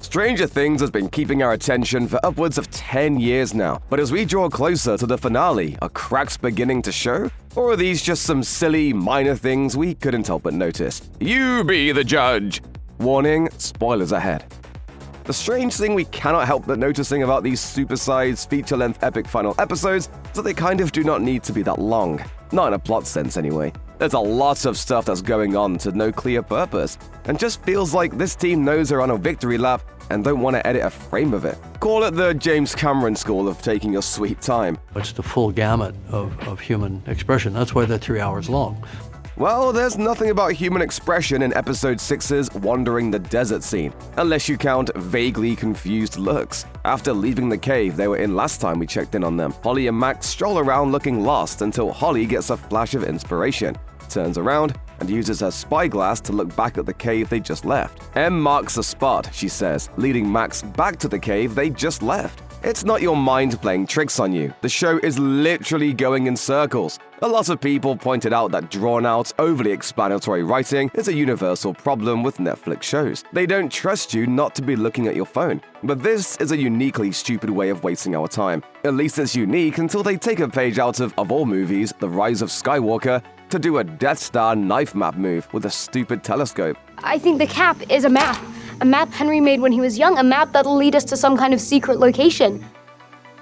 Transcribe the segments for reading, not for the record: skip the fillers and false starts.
Stranger Things has been keeping our attention for upwards of 10 years now, but as we draw closer to the finale, are cracks beginning to show? Or are these just some silly, minor things we couldn't help but notice? You be the judge! Warning, spoilers ahead. The strange thing we cannot help but noticing about these supersized, feature-length epic final episodes is that they kind of do not need to be that long. Not in a plot sense, anyway. There's a lot of stuff that's going on to no clear purpose, and just feels like this team knows they're on a victory lap and don't want to edit a frame of it. Call it the James Cameron school of taking your sweet time. It's the full gamut of human expression. That's why they're 3 hours long. Well, there's nothing about human expression in Episode 6's Wandering the Desert scene, unless you count vaguely confused looks. After leaving the cave they were in last time we checked in on them, Holly and Max stroll around looking lost until Holly gets a flash of inspiration, turns around, and uses her spyglass to look back at the cave they just left. M marks the spot, she says, leading Max back to the cave they just left. It's not your mind playing tricks on you. The show is literally going in circles. A lot of people pointed out that drawn-out, overly explanatory writing is a universal problem with Netflix shows. They don't trust you not to be looking at your phone. But this is a uniquely stupid way of wasting our time. At least it's unique until they take a page out of all movies, The Rise of Skywalker, to do a Death Star knife map move with a stupid telescope. I think the cap is a map. A map Henry made when he was young, a map that'll lead us to some kind of secret location.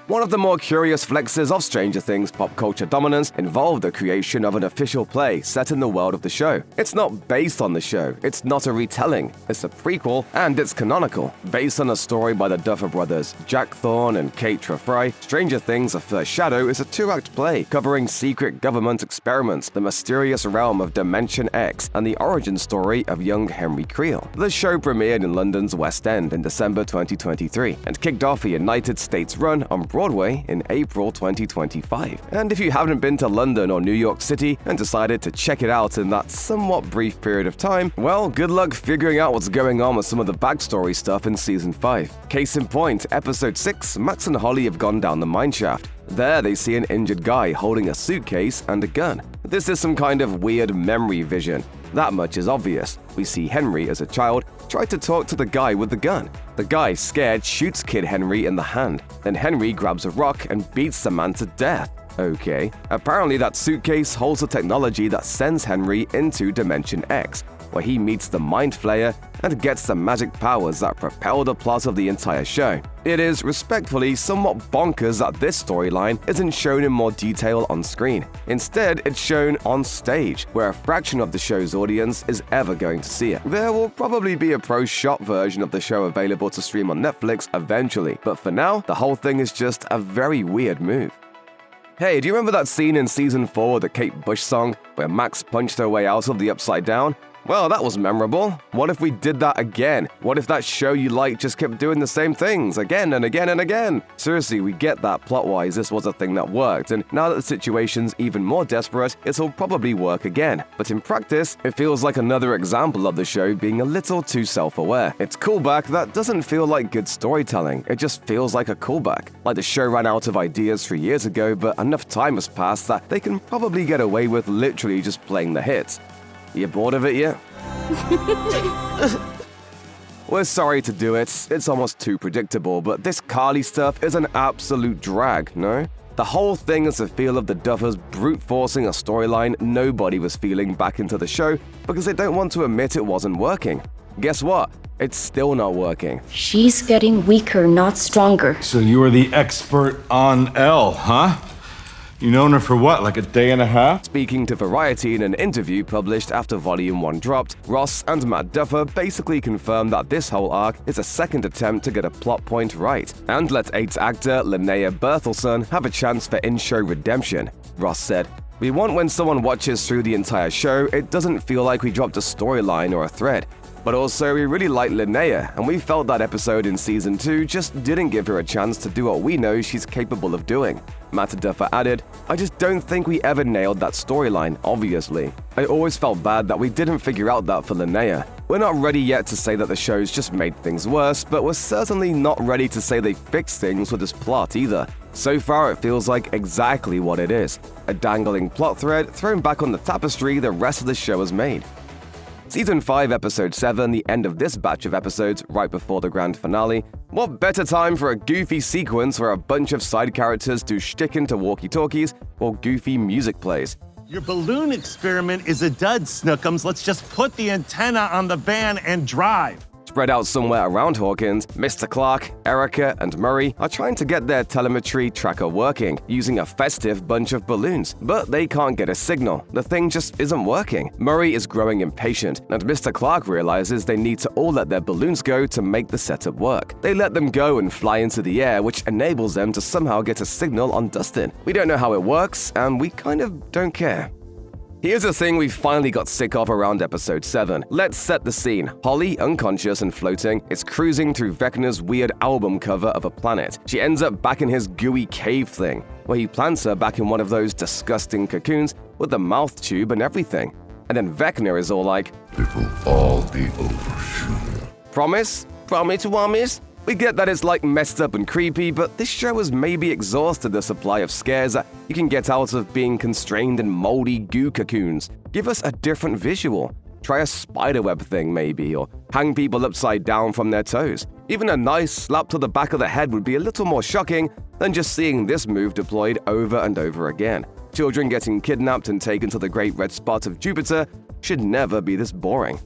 One of the more curious flexes of Stranger Things' pop culture dominance involved the creation of an official play set in the world of the show. It's not based on the show, it's not a retelling, it's a prequel, and it's canonical. Based on a story by the Duffer brothers, Jack Thorne and Kate Trefry, Stranger Things: A First Shadow is a 2-act play covering secret government experiments, the mysterious realm of Dimension X, and the origin story of young Henry Creel. The show premiered in London's West End in December 2023 and kicked off a United States run on Broadway in April 2025. And if you haven't been to London or New York City and decided to check it out in that somewhat brief period of time, well, good luck figuring out what's going on with some of the backstory stuff in Season 5. Case in point, Episode 6, Max and Holly have gone down the mineshaft. There they see an injured guy holding a suitcase and a gun. This is some kind of weird memory vision. That much is obvious. We see Henry as a child try to talk to the guy with the gun. The guy, scared, shoots Kid Henry in the hand. Then Henry grabs a rock and beats the man to death. Okay, apparently that suitcase holds the technology that sends Henry into Dimension X, where he meets the Mind Flayer and gets the magic powers that propel the plot of the entire show. It is, respectfully, somewhat bonkers that this storyline isn't shown in more detail on screen. Instead, it's shown on stage, where a fraction of the show's audience is ever going to see it. There will probably be a pro-shop version of the show available to stream on Netflix eventually, but for now, the whole thing is just a very weird move. Hey, do you remember that scene in Season 4 of the Kate Bush song, where Max punched her way out of the Upside Down? Well, that was memorable. What if we did that again? What if that show you liked just kept doing the same things again and again and again? Seriously, we get that plot-wise this was a thing that worked, and now that the situation's even more desperate, it'll probably work again. But in practice, it feels like another example of the show being a little too self-aware. It's callback that doesn't feel like good storytelling, it just feels like a callback. Like the show ran out of ideas 3 years ago, but enough time has passed that they can probably get away with literally just playing the hits. You bored of it yet? We're sorry to do it, it's almost too predictable, but this Carly stuff is an absolute drag, no? The whole thing is the feel of the Duffers brute-forcing a storyline nobody was feeling back into the show because they don't want to admit it wasn't working. Guess what? It's still not working. She's getting weaker, not stronger. So you are the expert on Elle, huh? You known her for what, like a day and a half? Speaking to Variety in an interview published after Volume 1 dropped, Ross and Matt Duffer basically confirmed that this whole arc is a second attempt to get a plot point right, and let 8th actor Linnea Berthelsen have a chance for in-show redemption. Ross said, "We want when someone watches through the entire show, it doesn't feel like we dropped a storyline or a thread. But also, we really like Linnea, and we felt that episode in Season 2 just didn't give her a chance to do what we know she's capable of doing." Matt Duffer added, "I just don't think we ever nailed that storyline, obviously. I always felt bad that we didn't figure out that for Linnea. We're not ready yet to say that the show's just made things worse, but we're certainly not ready to say they fixed things with this plot either. So far, it feels like exactly what it is, a dangling plot thread thrown back on the tapestry the rest of the show has made." Season 5, Episode 7, the end of this batch of episodes right before the grand finale. What better time for a goofy sequence where a bunch of side characters do shtick into walkie-talkies or goofy music plays. Your balloon experiment is a dud, Snookums. Let's just put the antenna on the van and drive. Spread out somewhere around Hawkins, Mr. Clark, Erica, and Murray are trying to get their telemetry tracker working using a festive bunch of balloons, but they can't get a signal. The thing just isn't working. Murray is growing impatient, and Mr. Clark realizes they need to all let their balloons go to make the setup work. They let them go and fly into the air, which enables them to somehow get a signal on Dustin. We don't know how it works, and we kind of don't care. Here's a thing we finally got sick of around Episode 7. Let's set the scene. Holly, unconscious and floating, is cruising through Vecna's weird album cover of a planet. She ends up back in his gooey cave thing, where he plants her back in one of those disgusting cocoons with the mouth tube and everything. And then Vecna is all like, "It will all be over soon." Promise? Promise? We get that it's like messed up and creepy, but this show has maybe exhausted the supply of scares that you can get out of being constrained in moldy goo cocoons. Give us a different visual. Try a spiderweb thing maybe, or hang people upside down from their toes. Even a nice slap to the back of the head would be a little more shocking than just seeing this move deployed over and over again. Children getting kidnapped and taken to the Great Red Spot of Jupiter should never be this boring.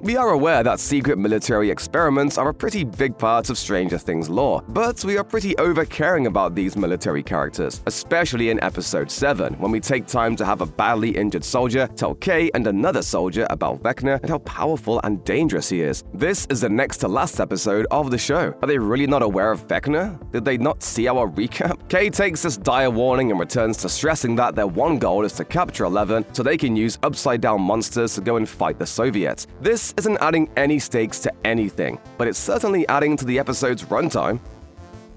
We are aware that secret military experiments are a pretty big part of Stranger Things lore, but we are pretty over-caring about these military characters, especially in Episode 7, when we take time to have a badly injured soldier tell Kay and another soldier about Vecna and how powerful and dangerous he is. This is the next to last episode of the show. Are they really not aware of Vecna? Did they not see our recap? Kay takes this dire warning and returns to stressing that their one goal is to capture 11 so they can use upside-down monsters to go and fight the Soviets. This isn't adding any stakes to anything, but it's certainly adding to the episode's runtime.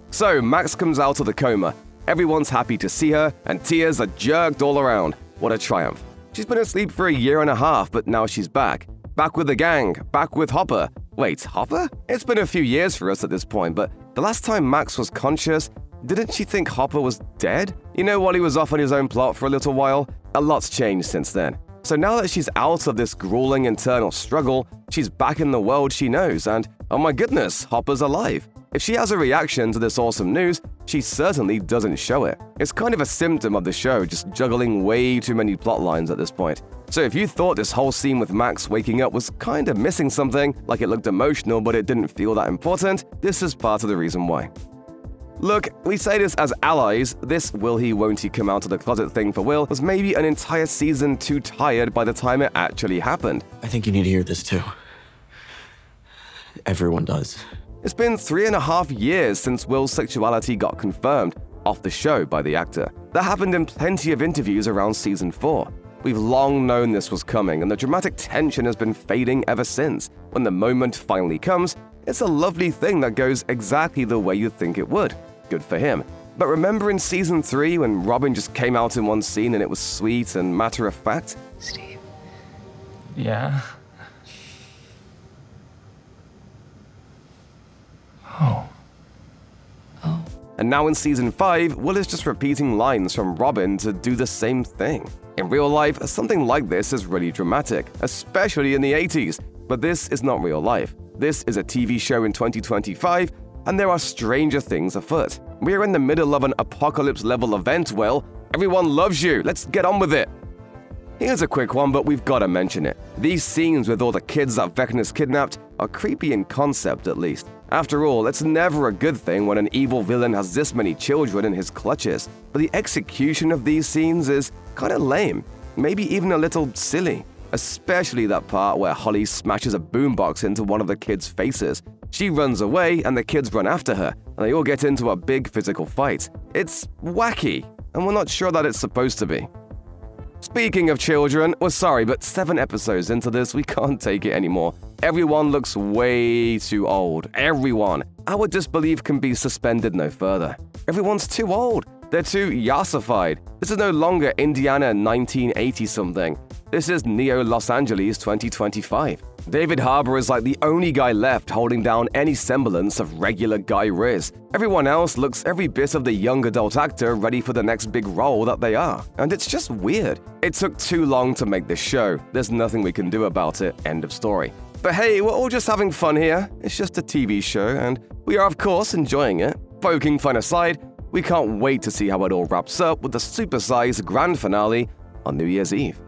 So, Max comes out of the coma. Everyone's happy to see her, and tears are jerked all around. What a triumph. She's been asleep for a year and a half, but now she's back. Back with the gang, back with Hopper. Wait, Hopper? It's been a few years for us at this point, but the last time Max was conscious, didn't she think Hopper was dead? You know, while he was off on his own plot for a little while? A lot's changed since then. So now that she's out of this grueling internal struggle, she's back in the world she knows, and oh my goodness, Hopper's alive. If she has a reaction to this awesome news, she certainly doesn't show it. It's kind of a symptom of the show just juggling way too many plot lines at this point. So if you thought this whole scene with Max waking up was kind of missing something, like it looked emotional but it didn't feel that important, this is part of the reason why. Look, we say this as allies, this will he won't he come out of the closet thing for Will was maybe an entire season too tired by the time it actually happened. I think you need to hear this too. Everyone does. It's been 3.5 years since Will's sexuality got confirmed off the show by the actor. That happened in plenty of interviews around season 4. We've long known this was coming, and the dramatic tension has been fading ever since. When the moment finally comes, it's a lovely thing that goes exactly the way you'd think it would. Good for him. But remember in season 3 when Robin just came out in one scene and it was sweet and matter-of-fact? Steve. Yeah? Oh. And now in season 5, Will is just repeating lines from Robin to do the same thing. In real life, something like this is really dramatic, especially in the 80s. But this is not real life. This is a TV show in 2025, and there are stranger things afoot. We are in the middle of an apocalypse-level event, Will. Everyone loves you. Let's get on with it. Here's a quick one, but we've got to mention it. These scenes with all the kids that Vecna's kidnapped are creepy in concept, at least. After all, it's never a good thing when an evil villain has this many children in his clutches. But the execution of these scenes is kind of lame, maybe even a little silly. Especially that part where Holly smashes a boombox into one of the kids' faces. She runs away and the kids run after her, and they all get into a big physical fight. It's wacky, and we're not sure that it's supposed to be. Speaking of children, we're sorry, but 7 episodes into this, we can't take it anymore. Everyone looks way too old. Everyone. Our disbelief can be suspended no further. Everyone's too old. They're too yassified. This is no longer Indiana 1980-something. This is Neo Los Angeles 2025. David Harbour is like the only guy left holding down any semblance of regular guy riz. Everyone else looks every bit of the young adult actor ready for the next big role that they are, and it's just weird. It took too long to make this show. There's nothing we can do about it. End of story. But hey, we're all just having fun here. It's just a TV show, and we are of course enjoying it. Poking fun aside, we can't wait to see how it all wraps up with the supersized grand finale on New Year's Eve.